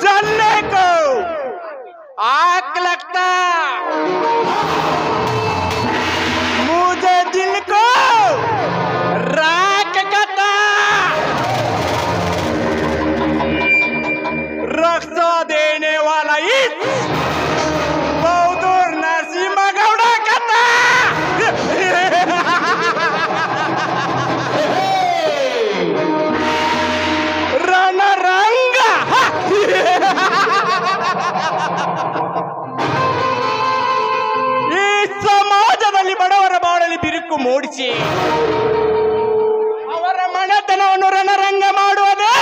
चलने को आग लगता, मुझे दिल को राख करता, रक्षा देने वाला इस बहादुर नरसिम्हा करता। ರಣರಂಗ ಈ ಸಮಾಜದಲ್ಲಿ ಬಡವರ ಬಾಳಲಿ ಬಿರುಕು ಮೂಡಿಸಿ ಅವರ ಮನೆತನವನ್ನು ರಣರಂಗ ಮಾಡುವುದೇ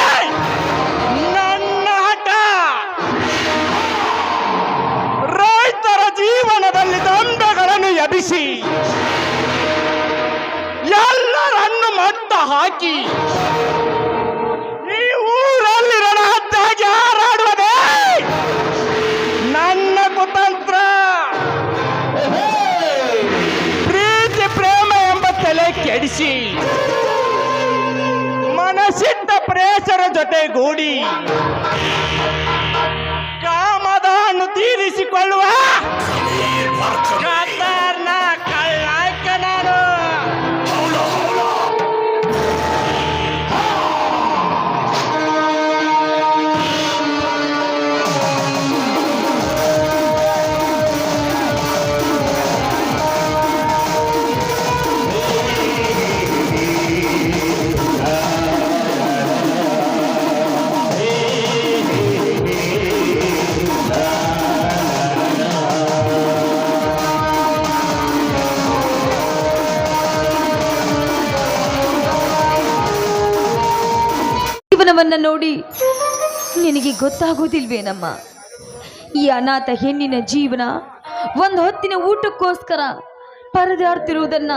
ನನ್ನ ಹಠ. ರೈತರ ಜೀವನದಲ್ಲಿ ದಂಬೆಗಳನ್ನು ಎಬ್ಬಿಸಿ ಎಲ್ಲರನ್ನು ಮಟ್ಟ ಹಾಕಿ ಊರಲ್ಲಿ ರಣಹದ್ದಾಗಿ ಹಾರಾಡುವುದೇ ನನ್ನ ಕುತಂತ್ರ. ಪ್ರೀತಿ ಪ್ರೇಮ ಎಂಬ ತಲೆ ಕೆಡಿಸಿ ಮನಸ್ಸಿಟ್ಟ ಪ್ರೇಸರ ಜೊತೆಗೂಡಿ ಕಾಮದನ್ನು ತೀರಿಸಿಕೊಳ್ಳುವ ಕತರ್ನ ಕಳ್ಳಾಕ ನಾನು. ಜೀವನವನ್ನ ನೋಡಿ ನಿನಗೆ ಗೊತ್ತಾಗೋದಿಲ್ವೇನಮ್ಮ? ಈ ಅನಾಥ ಹೆಣ್ಣಿನ ಜೀವನ ಒಂದು ಹೊತ್ತಿನ ಊಟಕ್ಕೋಸ್ಕರ ಪರದಾಡ್ತಿರುವುದನ್ನ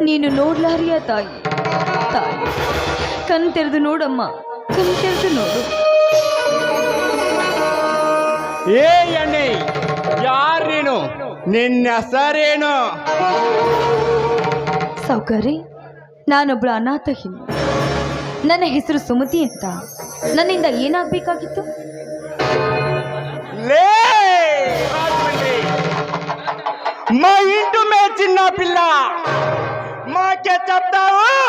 ನೀನು ನೋಡ್ಲಾರಿಯ ತಾಯಿ. ತಾಯಿ ಕಣ್ ತೆರೆದು ನೋಡಮ್ಮ, ಕಣ್ ತೆರೆದು ನೋಡು. ಏ ಅಣ್ಣೆ, ಯಾರೇನು? ನಿನ್ನ ಹೆಸರೇನು? ಸೌಕರ್ಯ, ನಾನೊಬ್ಳು ಅನಾಥ ಹೆಣ್ಣು. ನನ್ನ ಹೆಸರು ಸುಮತಿ ಅಂತ. ನನ್ನಿಂದ ಏನಾಗಬೇಕಾಗಿತ್ತು? मैं इंटू में चिन्ना पिल्ला माँ के चपता हूँ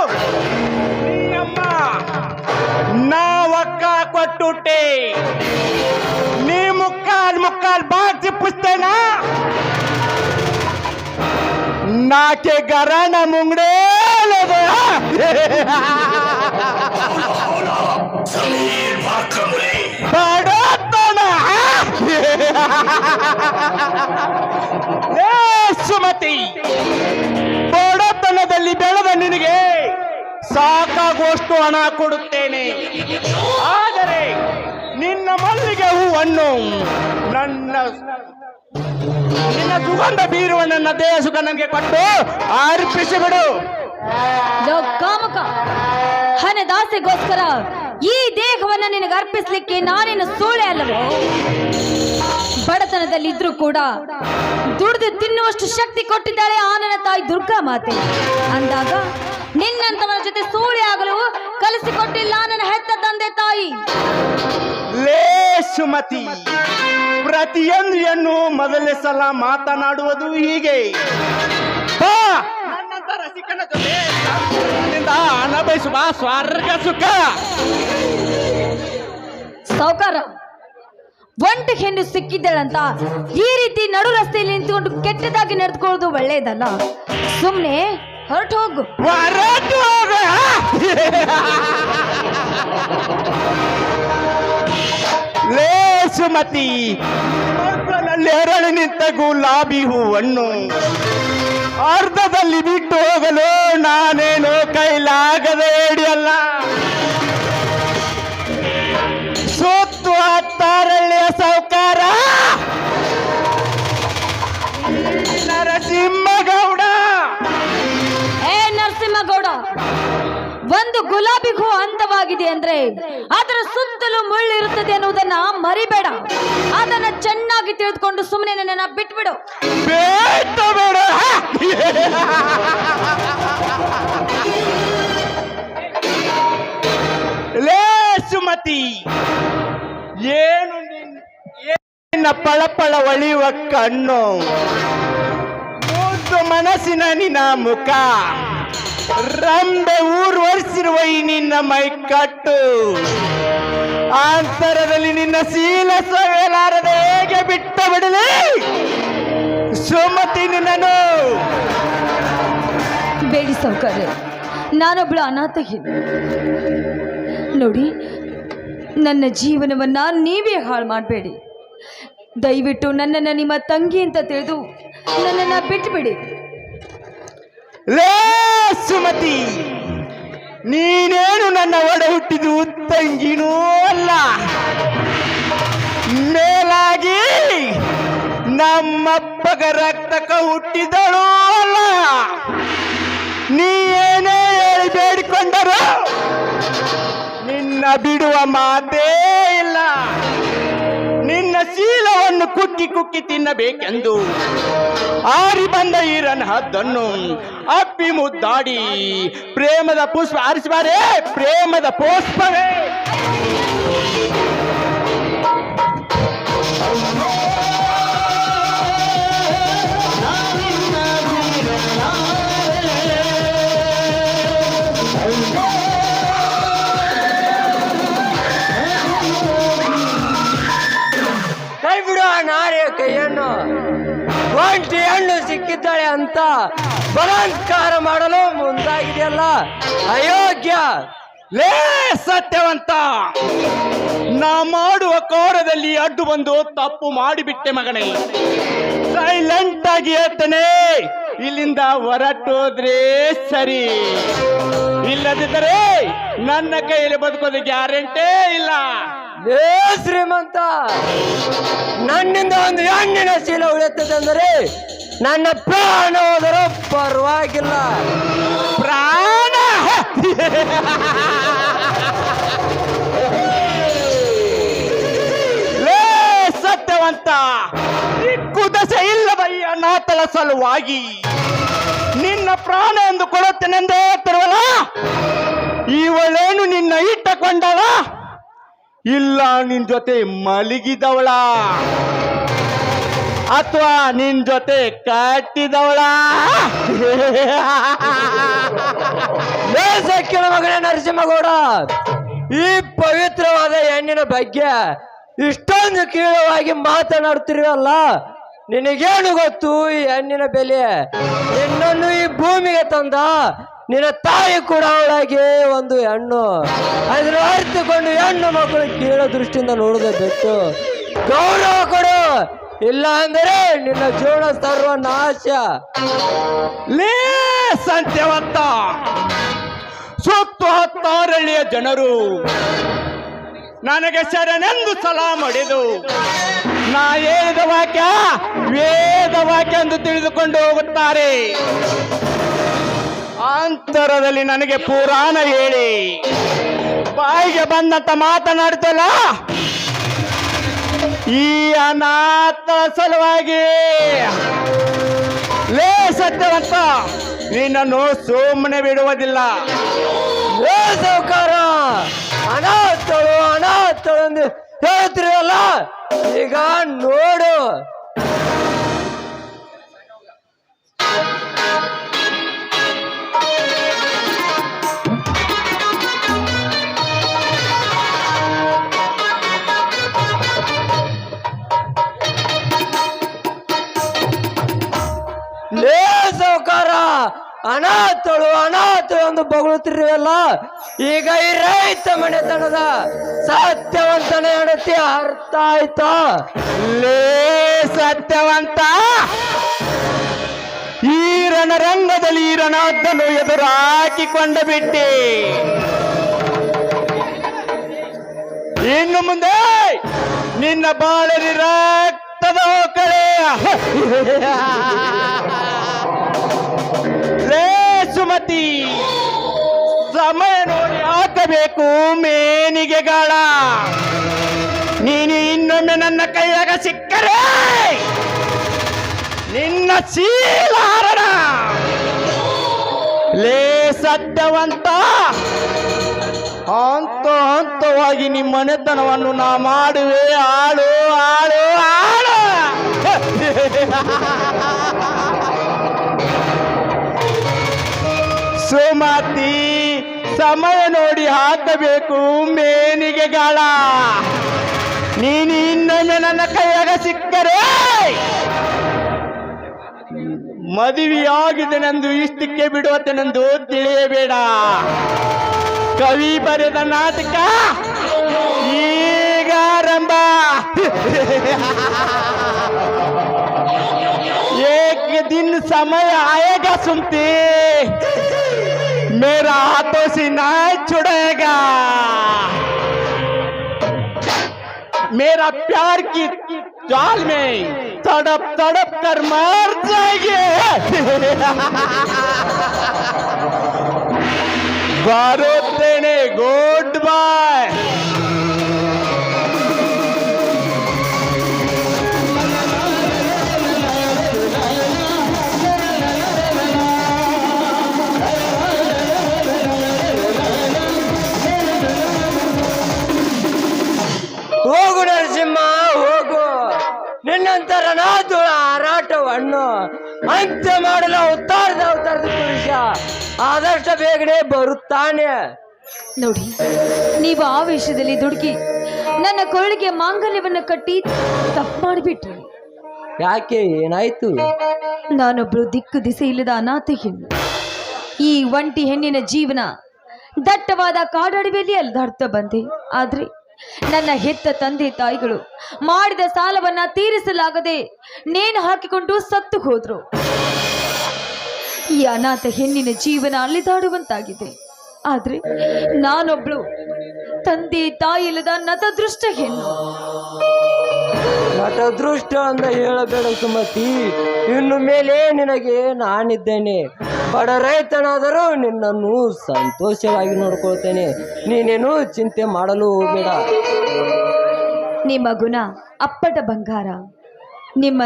ना वक्का कोट्टुटे नी मुक्काल मुक्काल बाग से पूछते ना ना के घराना मुंगड़े ले गया बड़ा तो ना ಸುಮತಿ, ಬಡತನದಲ್ಲಿ ಬೆಳೆದ ನಿನಗೆ ಸಾಕಾಗುವಷ್ಟು ಹಣ ಕೊಡುತ್ತೇನೆ. ಆದರೆ ನಿನ್ನ ಮಲ್ಲಿಗೆ ಹೂವನ್ನು ನನ್ನ ನಿನ್ನ ಸುಗಂಧ ಬೀರುವ ನನ್ನ ದೇಹ ಸುಖ ನನಗೆ ಕೊಟ್ಟು ಅರ್ಪಿಸಿ ಬಿಡು. ಲೋ ಕಾಮಕ, ಹಣದಾಸೆಗೋಸ್ಕರ ಈ ದೇಹವನ್ನ ನಿನಗೆ ಅರ್ಪಿಸ್ಲಿಕ್ಕೆ ನಾನೇನು ಸೋಳೆ ಅಲ್ಲವೋ? ಬಡತನದಲ್ಲಿದ್ರೂ ಕೂಡ ದುಡಿದು ತಿನ್ನುವಷ್ಟು ಶಕ್ತಿ ಕೊಟ್ಟಿದ್ದಾಳೆ ಆ ನನ್ನ ತಾಯಿ ದುರ್ಗಾ ಮಾತೆ. ಅಂದಾಗ ನಿನ್ನಂತವನ ಜೊತೆ ಸೋಳೆ ಆಗಲು ಕಲಿಸಿಕೊಟ್ಟಿಲ್ಲ ನನ್ನ ಹೆತ್ತ ತಂದೆ ತಾಯಿ. ಲೇ ಸುಮತಿ, ಪ್ರತಿಯೊಂದು ಹೆಣ್ಣು ಮೊದಲನೇ ಸಲ ಮಾತನಾಡುವುದು ಹೀಗೆ. ಬಾ, ನನ್ನಂತ ರಸಿಕನ ಜೊತೆ ಸಂತೋಷದಿಂದ ಅನುಭವಿಸುವ ಸ್ವರ್ಗ ಸುಖ. ಸೌಕಾರ, ಒಂಟಿ ಹೆಣ್ಣು ಸಿಕ್ಕಿದ್ದಳಂತ ಈ ರೀತಿ ನಡು ರಸ್ತೆಯಲ್ಲಿ ನಿಂತುಕೊಂಡು ಕೆಟ್ಟದಾಗಿ ನಡೆದುಕೊಳ್ಳೋದು ಒಳ್ಳೆಯದಲ್ಲ. ಸುಮ್ಮನೆ ಹೊರಟು ಹೋಗು. ಹೊರಟು ಹೋಗ. ಲೇ ಸುಮತಿ, ಮಕ್ಕಳಲ್ಲಿ ಅರಳಿ ನಿಂತ ಗುಲಾಬಿ ಹೂವನ್ನು ಅರ್ಧದಲ್ಲಿ ಬಿಟ್ಟು ಹೋಗಲು ನಾನೇನು ಕೈಲಾಗದೆ ಹಿಡಿಯಲ್ಲ. ಸುತ್ತು ಹತ್ತಾರಳ್ಳಿಯ ಸೌಕಾರ ನರಸಿಂಹಗೌಡ. ಏ ನರಸಿಂಹಗೌಡ, ಒಂದು ಗುಲಾಬಿ ಹೂ ಅಂದವಾಗಿದೆ ಅಂದ್ರೆ ಅದರ ಸುತ್ತಲೂ ಮುಳ್ಳು ಇರುತ್ತದೆ ಅನ್ನುವುದನ್ನ ಮರಿಬೇಡ. ಅದನ್ನ ಚೆನ್ನಾಗಿ ತಿಳಿದುಕೊಂಡು ಸುಮ್ಮನೆ ನನ್ನನ್ನ ಬಿಟ್ಬಿಡು. ಬೇಡ ಬೇಡ. ಲೇ ಸುಮತಿ, ಏನು ನಿನ್ನ ಪಳಪಳ ಒಳಿಯುವ ಕಣ್ಣು, ಮುದ್ದು ಮನಸ್ಸಿನ ನಿನ್ನ ಮುಖ, ರಂಬೆ ಊರ್ವರಿಸಿರುವ ಈ ನಿನ್ನ ಮೈ ಕಟ್ಟು, ಅಂತರದಲ್ಲಿ ನಿನ್ನ ಶೀಲ ಸವೇಲಾರದೆ ಹೇಗೆ ಬಿಟ್ಟ ಬಿಡಲಿ ಸುಮತಿ ನಿನ್ನನು? ಬೇಡಿ ಸೌಕರ್ಯ, ನಾನೊಬ್ಳು ಅನಾಥ ಹೆಣ್ಣು. ನೋಡಿ, ನನ್ನ ಜೀವನವನ್ನ ನೀವೇ ಹಾಳು ಮಾಡಬೇಡಿ. ದಯವಿಟ್ಟು ನನ್ನನ್ನು ನಿಮ್ಮ ತಂಗಿ ಅಂತ ತಿಳಿದು ನನ್ನನ್ನ ಬಿಟ್ಟುಬಿಡಿ. ಲೇ ಸುಮತಿ, ನೀನೇನು ನನ್ನ ಒಡ ಹುಟ್ಟಿದು ತಂಗಿನೂ ಅಲ್ಲ, ಮೇಲಾಗಿ ನಮ್ಮಪ್ಪಗ ರಕ್ತಕ ಹುಟ್ಟಿದಳು ಅಲ್ಲ. ನೀ ಏನೇ ಹೇಳಿ ಬೇಡಿಕೊಂಡರು ನಿನ್ನ ಬಿಡುವ ಮಾತೇ ಇಲ್ಲ. ನಿನ್ನ ಶೀಲವನ್ನು ಕುಕ್ಕಿ ಕುಕ್ಕಿ ತಿನ್ನಬೇಕೆಂದು ಆರಿ ಬಂದ ಈರನ್ ಹದ್ದನ್ನು ಅಪ್ಪಿ ಮುದ್ದಾಡಿ ಪ್ರೇಮದ ಪುಷ್ಪ ಆರಿಸಬಾರೇ, ಪ್ರೇಮದ ಪುಷ್ಪವೇ. ಕೈ ಬಿಡು ಆ ನಾರಿಯ ಕೈಯನ್ನು. ಒಂಟಿ ಹೆಣ್ಣು ಸಿಕ್ಕಿದ್ದಾಳೆ ಅಂತ ಬಲಾತ್ಕಾರ ಮಾಡಲು ಮುಂದಾಗಿದೆಯಲ್ಲ, ಅಯೋಗ್ಯ. ಲೇ ಸತ್ಯವಂತ, ನಾ ಮಾಡುವ ಕೋರದಲ್ಲಿ ಅಡ್ಡು ಬಂದು ತಪ್ಪು ಮಾಡಿಬಿಟ್ಟೆ ಮಗನೇ. ಸೈಲೆಂಟ್ ಆಗಿ ಹೇಳ್ತಾನೆ, ಇಲ್ಲಿಂದ ಹೊರಟೋದ್ರೆ ಸರಿ, ಇಲ್ಲದಿದ್ದರೆ ನನ್ನ ಕೈಯಲ್ಲಿ ಬದುಕೋದು ಗ್ಯಾರಂಟೇ ಇಲ್ಲ. ಲೇ ಶ್ರೀಮಂತ, ನನ್ನಿಂದ ಒಂದು ಹೆಣ್ಣಿನ ಶೀಲ ಉಳಿಯುತ್ತದೆ ಅಂದರೆ ನನ್ನ ಪ್ರಾಣ ಹೋದರೂ ಪರವಾಗಿಲ್ಲ. ಪ್ರಾಣ ಲೇ ಸತ್ಯವಂತ, ಕುದಸೆ ಇಲ್ಲದ ಈ ಅನಾಥಳ ಸಲುವಾಗಿ ನಿನ್ನ ಪ್ರಾಣ ಎಂದು ಕೊಡುತ್ತೇನೆಂದೇ ತಿರುವಲ್ಲ. ಇವಳೇನು ನಿನ್ನ ಇಟ್ಟಕೊಂಡಳ, ಇಲ್ಲ ನಿನ್ ಜೊತೆ ಮಲಗಿದವಳ, ಅಥವಾ ನಿನ್ ಜೊತೆ ಕಟ್ಟಿದವಳ? ದೇಶಕ್ಕಿನ ಮಗನೇ ನರಸಿಂಹಗೌಡ, ಈ ಪವಿತ್ರವಾದ ಹೆಣ್ಣಿನ ಬಗ್ಗೆ ಇಷ್ಟೊಂದು ಕೀಳವಾಗಿ ಮಾತನಾಡುತ್ತಿರುವಲ್ಲ, ನಿನಗೇನು ಗೊತ್ತು ಈ ಹೆಣ್ಣಿನ ಬೆಲೆ? ನಿನ್ನನ್ನು ಈ ಭೂಮಿಗೆ ತಂದ ನಿನ್ನ ತಾಯಿ ಕೂಡ ಅವಳಾಗಿ ಒಂದು ಹೆಣ್ಣು. ಅದನ್ನು ಅರಿತುಕೊಂಡು ಹೆಣ್ಣು ಮಕ್ಕಳು ಕೀಳ ದೃಷ್ಟಿಯಿಂದ ನೋಡೋದು ಬಿಟ್ಟು ಗೌರವ ಕೊಡು, ಇಲ್ಲ ಅಂದರೆ ನಿನ್ನ ಜೀವನ ಸರ್ವನಾಶ. ಲೇ ಸತ್ಯವಂತ, ಸುತ್ತು ಹತ್ತಾರಳ್ಳಿಯ ಜನರು ನನಗೆ ಶರಣೆಂದು ಸಲಾ ಮಾಡಿದು ನಾ ಹೇಳಿದ ವಾಕ್ಯ ವೇದ ವಾಕ್ಯ ಎಂದು ತಿಳಿದುಕೊಂಡು ಹೋಗುತ್ತಾರೆ. ಅಂತರದಲ್ಲಿ ನನಗೆ ಪುರಾಣ ಹೇಳಿ ಬಾಯಿಗೆ ಬಂದಂತ ಮಾತನಾಡ್ತಲ್ಲ, ಈ ಅನಾಥ ಸಲುವಾಗಿ ಲೇ ಸತ್ಯವಂತ, ನಿನ್ನನ್ನು ಸುಮ್ಮನೆ ಬಿಡುವುದಿಲ್ಲ. ಏ ಸಾವುಕಾರ, ಅನಾಥಳು ಅನಾಥಳು ಎಂದು ಹೇಳ್ತಿರಲ್ಲ, ಈಗ ನೋಡು. ಲೇ ಸಾವುಕಾರ, ಅನಾಥಳು ಅನಾಥಳು ಎಂದು ಬಗಳುತ್ತಿರುವಲ್ಲ, ಈಗ ಈ ರೈತ ಮನೆತನದ ಸತ್ಯವಂತನ ಹೆಂಡತಿ ಅರ್ಥ ಆಯ್ತಾ? ಲೇ ಸತ್ಯವಂತ, ಈ ರಣರಂಗದಲ್ಲಿ ಈ ರಣದ್ದನ್ನು ಎದುರು ಹಾಕಿಕೊಂಡು ಬಿಟ್ಟೆ. ಇನ್ನು ಮುಂದೆ ನಿನ್ನ ಬಾಳರಿ ರಕ್ತದ ಕಳೆ ಲೇ ಸುಮತಿ, ಸಮಯ ನೋಡಿ ಹಾಕಬೇಕು ಮೇನಿಗೆಗಾಳ. ನೀನು ಇನ್ನೊಮ್ಮೆ ನನ್ನ ಕೈಯಾಗ ಸಿಕ್ಕರೆ ನಿನ್ನ ಶೀಲಾರಣ. ಲೇ ಸತ್ಯವಂತ, ಹಂತವಾಗಿ ನಿಮ್ಮ ಮನೆತನವನ್ನು ನಾ ಮಾಡುವೆ. ಆಳು ಆಳು ಆಳು. ಸುಮತಿ, ಸಮಯ ನೋಡಿ ಹಾಕಬೇಕು ಮೇನಿಗೆಗಾಳ. ನೀನು ಇನ್ನೊಮ್ಮೆ ನನ್ನ ಕೈಯಾಗ ಸಿಕ್ಕರೆ ಮದುವೆಯಾಗಿದೆನೆಂದು ಇಷ್ಟಕ್ಕೆ ಬಿಡುವತ್ತನೆಂದು ತಿಳಿಯಬೇಡ. ಕವಿ ಬರೆದ ನಾಟಕ ಈಗ ಆರಂಭ. एक दिन समय आएगा सुनते, मेरा हाथों से ना छुड़ेगा. मेरा प्यार की जाल में तड़प तड़प कर मर जाएंगे. ಬರುತ್ತೇನೆ. ಗುಡ್ ಬಾಯ್. ಹೋಗು ನರಸಿಂಹ, ಹೋಗು. ನಿನ್ನಂತರ ನಾಥುಳ ಹಾರಾಟವನ್ನು ಅಂತ್ಯ ಮಾಡಲು ಅವತಾರದ ಪುರುಷ ಆದಷ್ಟು ಬೇಗನೆ ಬರುತ್ತಾನೆ. ನೋಡಿ, ನೀವು ಆವೇಶದಲ್ಲಿ ದುಡುಕಿ ನನ್ನ ಕೊರಳಿಗೆ ಮಾಂಗಲ್ಯವನ್ನು ಕಟ್ಟಿ ತಪ್ಪು ಮಾಡಿಬಿಟ್ರಿ. ಯಾಕೆ, ಏನಾಯ್ತು? ನಾನೊಬ್ಳು ದಿಕ್ಕು ದಿಸೆ ಇಲ್ಲದ ಅನಾಥ ಹೆಣ್ಣು. ಈ ಒಂಟಿ ಹೆಣ್ಣಿನ ಜೀವನ ದಟ್ಟವಾದ ಕಾಡಾಡಿವೆಯಲ್ಲಿ ಅಲ್ದಾಡ್ತಾ ಬಂದೆ. ಆದ್ರೆ ನನ್ನ ಹೆತ್ತ ತಂದೆ ತಾಯಿಗಳು ಮಾಡಿದ ಸಾಲವನ್ನ ತೀರಿಸಲಾಗದೆ ನೇಣು ಹಾಕಿಕೊಂಡು ಸತ್ತು ಹೋದ್ರು. ಈ ಅನಾಥ ಹೆಣ್ಣಿನ ಜೀವನ ಅಲಿದಾಡುವಂತಾಗಿದೆ. ಆದ್ರೆ ನಾನೊಬ್ಳು ತಂದೆ ತಾಯಿ ಇಲ್ಲದ ನತದೃಷ್ಟ ಹೆಣ್ಣು. ನಟದೃಷ್ಟ ಅಂತ ಹೇಳಬೇಡ ಸುಮತಿ. ಇನ್ನು ಮೇಲೆ ನಿನಗೆ ನಾನಿದ್ದೇನೆ. ಬಡ ರೈತನಾದರೂ ನಿನ್ನನ್ನು ಸಂತೋಷವಾಗಿ ನೋಡ್ಕೊಳ್ತೇನೆ. ನೀನೇನು ಚಿಂತೆ ಮಾಡಲು ಹೋಗಬೇಡ. ನಿಮ್ಮ ಗುಣ ಅಪ್ಪಟ ಬಂಗಾರ. ನಿಮ್ಮ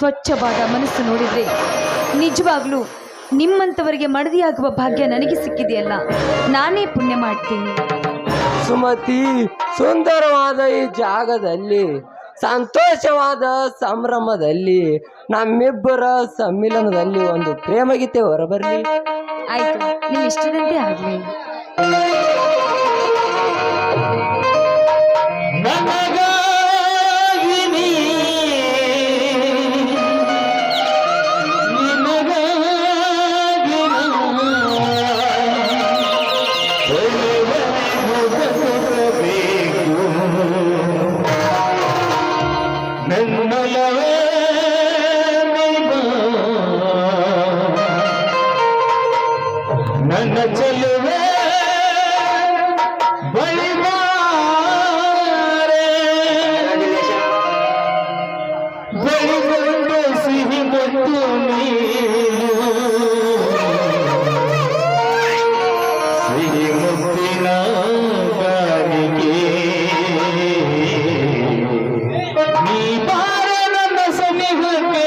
ಸ್ವಚ್ಛವಾದ ಮನಸ್ಸು ನೋಡಿದ್ರೆ ನಿಜವಾಗ್ಲೂ ನಿಮ್ಮಂಥವರಿಗೆ ಮಡದಿಯಾಗುವ ಭಾಗ್ಯ ನನಗೆ ಸಿಕ್ಕಿದೆಯಲ್ಲ, ನಾನೇ ಪುಣ್ಯ ಮಾಡ್ತೀನಿ. ಸುಮತಿ, ಸುಂದರವಾದ ಈ ಜಾಗದಲ್ಲಿ, ಸಂತೋಷವಾದ ಸಂಭ್ರಮದಲ್ಲಿ, ನಮ್ಮಿಬ್ಬರ ಸಮ್ಮಿಲನದಲ್ಲಿ ಒಂದು ಪ್ರೇಮಗೀತೆ ಹೊರಬರಲಿ. ಆಯ್ತು, ನಿಮ್ಮ ಇಷ್ಟದಂತೆ ಆಗಲಿ. ನನ್ನ ಚೆಲುವೆ ಮುತ್ತು ನೀನು ಸಿಹಿ ಮುತ್ತಿನ ಗಾಳಿಗೆ ನೀ ಬಾರ ನನ್ನ ಸನಿಹಕ್ಕೆ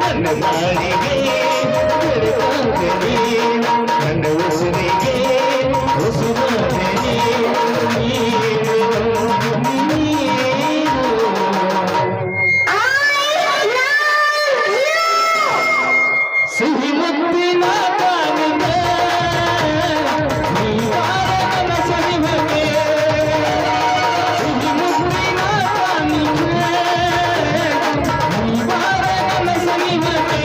ನನ್ನ ನಾಡಿಗೆ ನನ್ನ ಉಸಿರಿಗೆ ಉಸುಮನೆ ಸಿಹಿ ಮುತ್ತಿನ ಕಾಣಿಗೆ ನೀವಾರ ಸನಿಹಕ್ಕೆ ಸಿಹಿ ಮುತ್ತಿನ ಕಾಣಿಗೆ ನೀವಾರ ಸನಿಹಕ್ಕೆ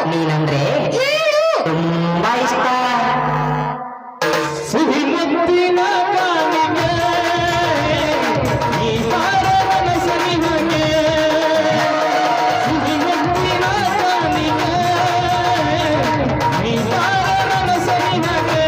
ನೀನಂದ್ರೆ ತುಂಬಾ ಇಷ್ಟ. ಸಿಹಿ ಮುತ್ತಿನ ಕಾಣಿಗೆ ನೀ ಬಾರ ನನ್ನ ಸನಿಹಕ್ಕೆ ಸಿಹಿ ಮುತ್ತಿನ ಕಾಣಿಗೆ ನೀ ಬಾರ ನನ್ನ ಸನಿಹಕ್ಕೆ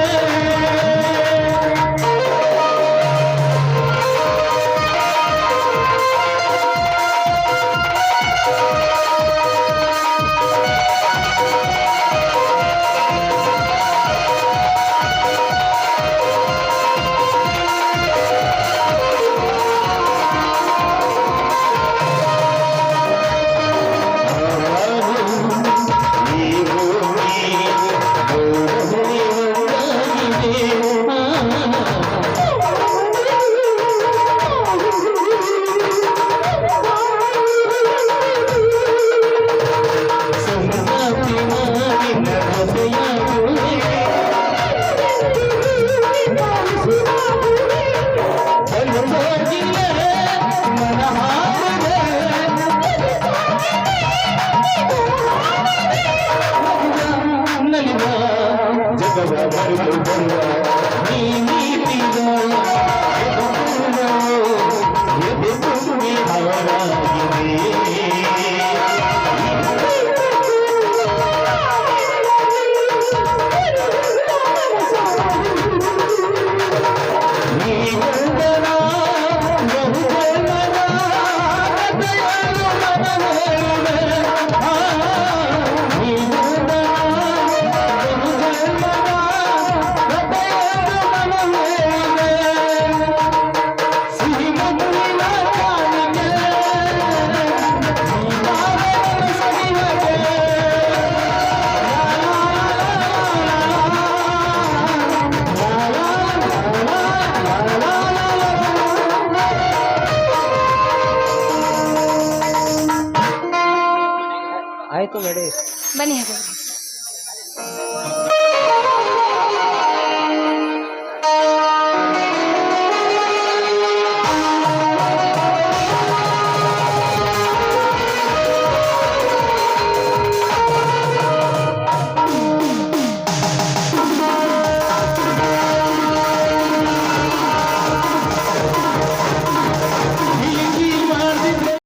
ನೀ ನೀತಿದ ಬನ್ನಿ ಹಾಗಾದ್ರೆ